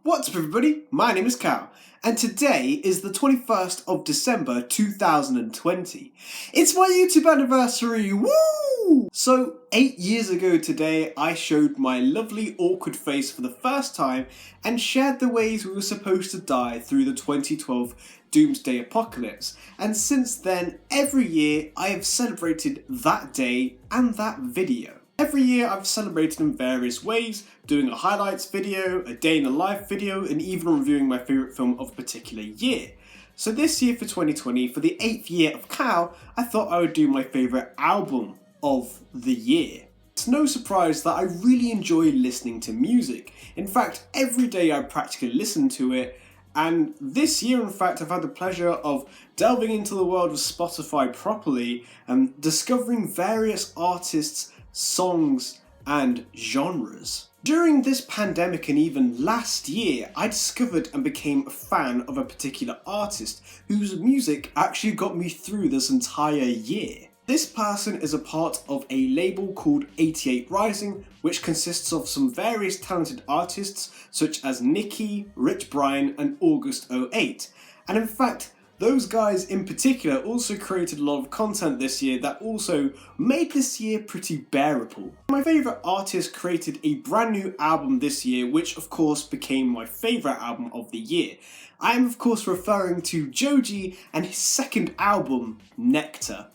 What's up everybody, my name is KAAYALL, and today is the 21st of December 2020. It's my YouTube anniversary, woo! So 8 years ago today I showed my lovely awkward face for the first time and shared the ways we were supposed to die through the 2012 Doomsday Apocalypse, and since then every year I have celebrated that day and that video. Every year I've celebrated in various ways, doing a highlights video, a day in the life video, and even reviewing my favourite film of a particular year. So this year for 2020, for the 8th year of KAAYALL, I thought I would do my favourite album of the year. It's no surprise that I really enjoy listening to music. In fact, every day I practically listen to it, and this year in fact I've had the pleasure of delving into the world of Spotify properly and discovering various artists, songs and genres. During this pandemic and even last year, I discovered and became a fan of a particular artist whose music actually got me through this entire year. This person is a part of a label called 88 Rising, which consists of some various talented artists such as Lakey, Rich Brian and August 08. And in fact, those guys in particular also created a lot of content this year that also made this year pretty bearable. My favourite artist created a brand new album this year, which of course became my favourite album of the year. I am of course referring to Joji and his second album, Nectar.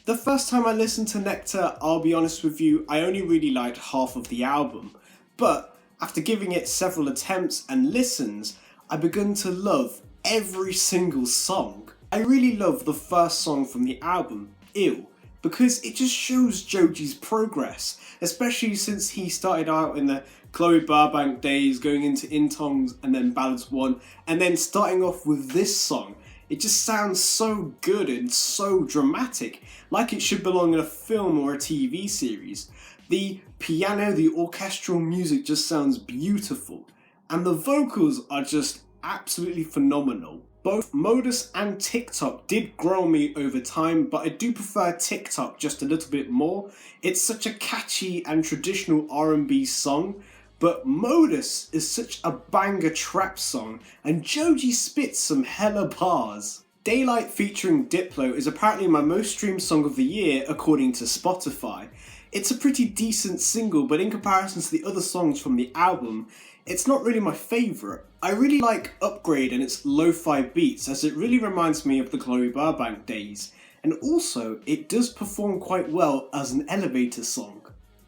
The first time I listened to Nectar, I'll be honest with you, I only really liked half of the album. But after giving it several attempts and listens, I began to love every single song. I really love the first song from the album, Ill, because it just shows Joji's progress, especially since he started out in the Chloe Burbank days, going into In Tongs and then Ballads 1, and then starting off with this song. It just sounds so good and so dramatic, like it should belong in a film or a TV series. The piano, the orchestral music just sounds beautiful, and the vocals are just absolutely phenomenal. Both MODUS and TikTok did grow on me over time, but I do prefer TikTok just a little bit more. It's such a catchy and traditional R&B song, but MODUS is such a banger trap song, and Joji spits some hella bars. Daylight featuring Diplo is apparently my most streamed song of the year according to Spotify. It's a pretty decent single, but in comparison to the other songs from the album, it's not really my favourite. I really like Upgrade and its lo-fi beats, as it really reminds me of the Chloe Burbank days, and also it does perform quite well as an elevator song.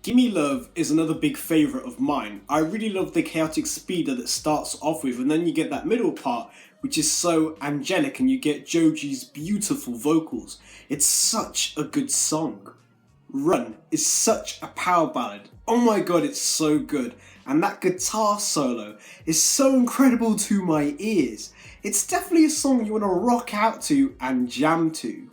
Gimme Love is another big favourite of mine. I really love the chaotic speeder that starts off with, and then you get that middle part which is so angelic and you get Joji's beautiful vocals. It's such a good song. Run is such a power ballad. Oh my god, it's so good. And that guitar solo is so incredible to my ears. It's definitely a song you want to rock out to and jam to.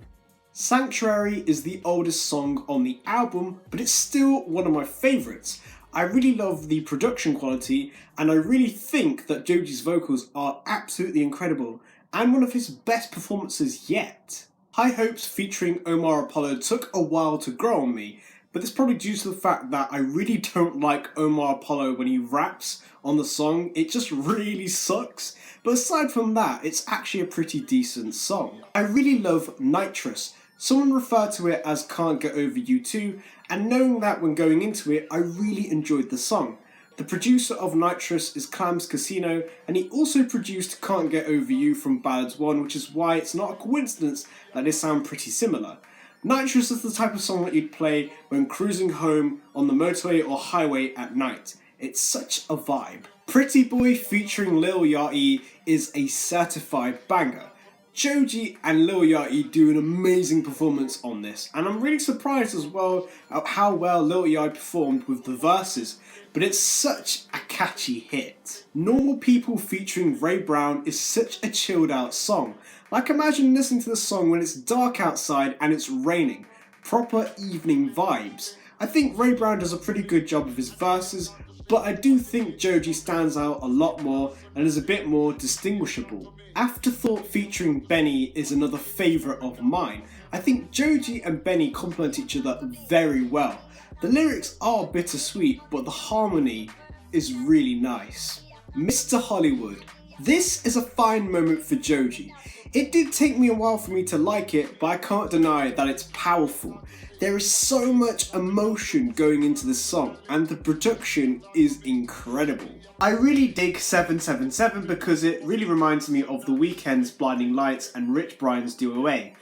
Sanctuary is the oldest song on the album, but it's still one of my favourites. I really love the production quality, and I really think that Joji's vocals are absolutely incredible and one of his best performances yet. High Hopes featuring Omar Apollo took a while to grow on me, but it's probably due to the fact that I really don't like Omar Apollo when he raps on the song. It just really sucks. But aside from that, it's actually a pretty decent song. I really love NITROUS. Someone referred to it as Can't Get Over You Too, and knowing that when going into it, I really enjoyed the song. The producer of NITROUS is Clams Casino, and he also produced Can't Get Over You from Ballads 1, which is why it's not a coincidence that they sound pretty similar. NITROUS is the type of song that you'd play when cruising home on the motorway or highway at night. It's such a vibe. Pretty Boy featuring Lil Yachty is a certified banger. Joji and Lil Yachty do an amazing performance on this, and I'm really surprised as well at how well Lil Yachty performed with the verses, but it's such a catchy hit. Normal People featuring Ray Brown is such a chilled out song. Like, imagine listening to the song when it's dark outside and it's raining. Proper evening vibes. I think Ray Brown does a pretty good job of his verses, but I do think Joji stands out a lot more and is a bit more distinguishable. Afterthought featuring Benny is another favourite of mine. I think Joji and Benny complement each other very well. The lyrics are bittersweet, but the harmony is really nice. Mr. Hollywood. This is a fine moment for Joji. It did take me a while for me to like it, but I can't deny that it's powerful. There is so much emotion going into this song, and the production is incredible. I really dig 777 because it really reminds me of The Weeknd's Blinding Lights and Rich Brian's Do Away.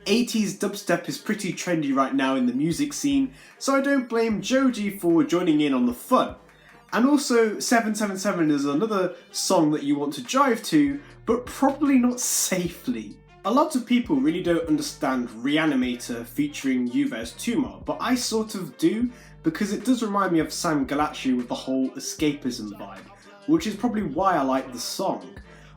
80s dubstep is pretty trendy right now in the music scene, so I don't blame Joji for joining in on the fun. And also 777 is another song that you want to drive to, but probably not safely. A lot of people really don't understand REANIMATOR featuring Yves Tumor, but I sort of do, because it does remind me of samgellaitry with the whole escapism vibe, which is probably why I like the song.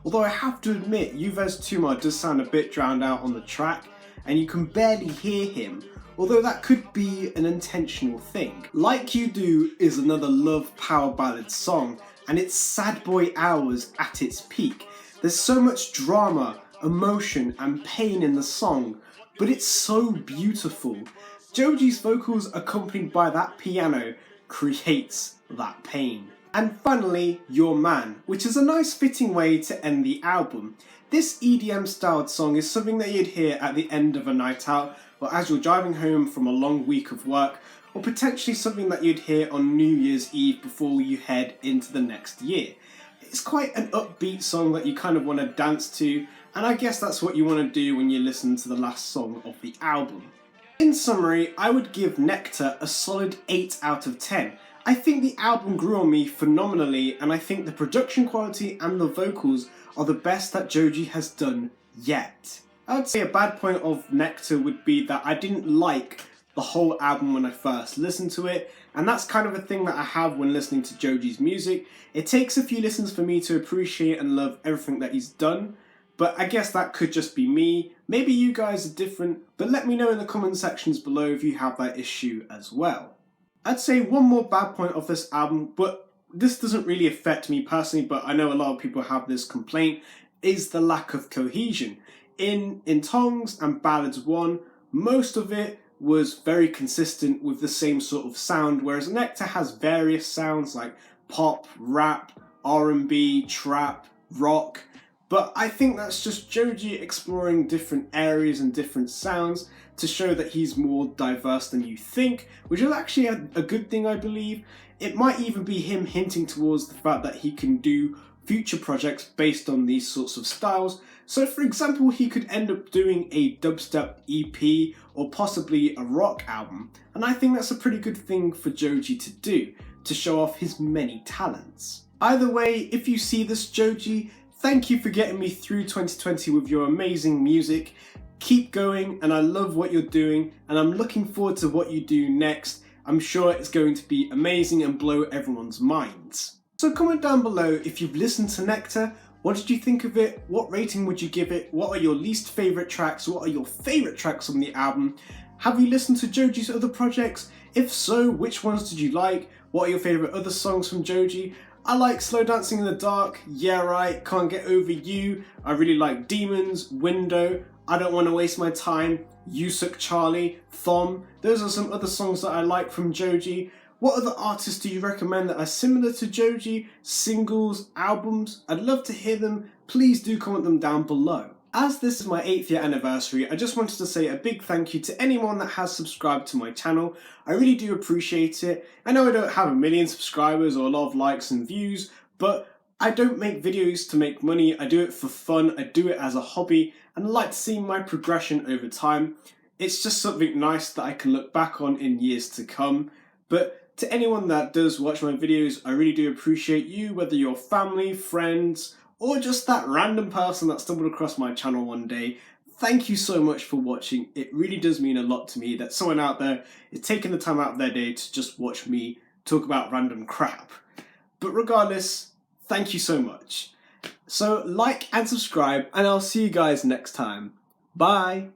Although I have to admit, Yves Tumor does sound a bit drowned out on the track, and you can barely hear him, although that could be an intentional thing. Like You Do is another love power ballad song, and it's sad boy hours at its peak. There's so much drama, emotion and pain in the song, but it's so beautiful. Joji's vocals accompanied by that piano creates that pain. And finally, Your Man, which is a nice fitting way to end the album. This EDM styled song is something that you'd hear at the end of a night out, or as you're driving home from a long week of work, or potentially something that you'd hear on New Year's Eve before you head into the next year. It's quite an upbeat song that you kind of want to dance to, and I guess that's what you want to do when you listen to the last song of the album. In summary, I would give Nectar a solid 8 out of 10. I think the album grew on me phenomenally, and I think the production quality and the vocals are the best that Joji has done yet. I would say a bad point of Nectar would be that I didn't like the whole album when I first listened to it, and that's kind of a thing that I have when listening to Joji's music. It takes a few listens for me to appreciate and love everything that he's done, but I guess that could just be me. Maybe you guys are different, but let me know in the comment sections below if you have that issue as well. I'd say one more bad point of this album, but this doesn't really affect me personally, but I know a lot of people have this complaint, is the lack of cohesion. In Tongs and Ballads 1, most of it was very consistent with the same sort of sound, whereas Nectar has various sounds like pop, rap, R&B, trap, rock, but I think that's just Joji exploring different areas and different sounds to show that he's more diverse than you think, which is actually a good thing, I believe. It might even be him hinting towards the fact that he can do future projects based on these sorts of styles. So for example, he could end up doing a dubstep EP or possibly a rock album, and I think that's a pretty good thing for Joji to do, to show off his many talents. Either way, if you see this, Joji, thank you for getting me through 2020 with your amazing music. Keep going, and I love what you're doing, and I'm looking forward to what you do next. I'm sure it's going to be amazing and blow everyone's minds. So comment down below if you've listened to Nectar. What did you think of it? What rating would you give it? What are your least favourite tracks? What are your favourite tracks on the album? Have you listened to Joji's other projects? If so, which ones did you like? What are your favourite other songs from Joji? I like Slow Dancing in the Dark, Yeah Right, Can't Get Over You. I really like Demons, Window, I Don't Want to Waste My Time, You Suck Charlie, Thom. Those are some other songs that I like from Joji. What other artists do you recommend that are similar to Joji? Singles, albums? I'd love to hear them. Please do comment them down below. As this is my 8th year anniversary, I just wanted to say a big thank you to anyone that has subscribed to my channel. I really do appreciate it. I know I don't have a million subscribers or a lot of likes and views, but I don't make videos to make money. I do it for fun. I do it as a hobby, and I like to see my progression over time. It's just something nice that I can look back on in years to come. But to anyone that does watch my videos, I really do appreciate you, whether you're family, friends, or just that random person that stumbled across my channel one day. Thank you so much for watching. It really does mean a lot to me that someone out there is taking the time out of their day to just watch me talk about random crap. But regardless, thank you so much. So like and subscribe, and I'll see you guys next time. Bye!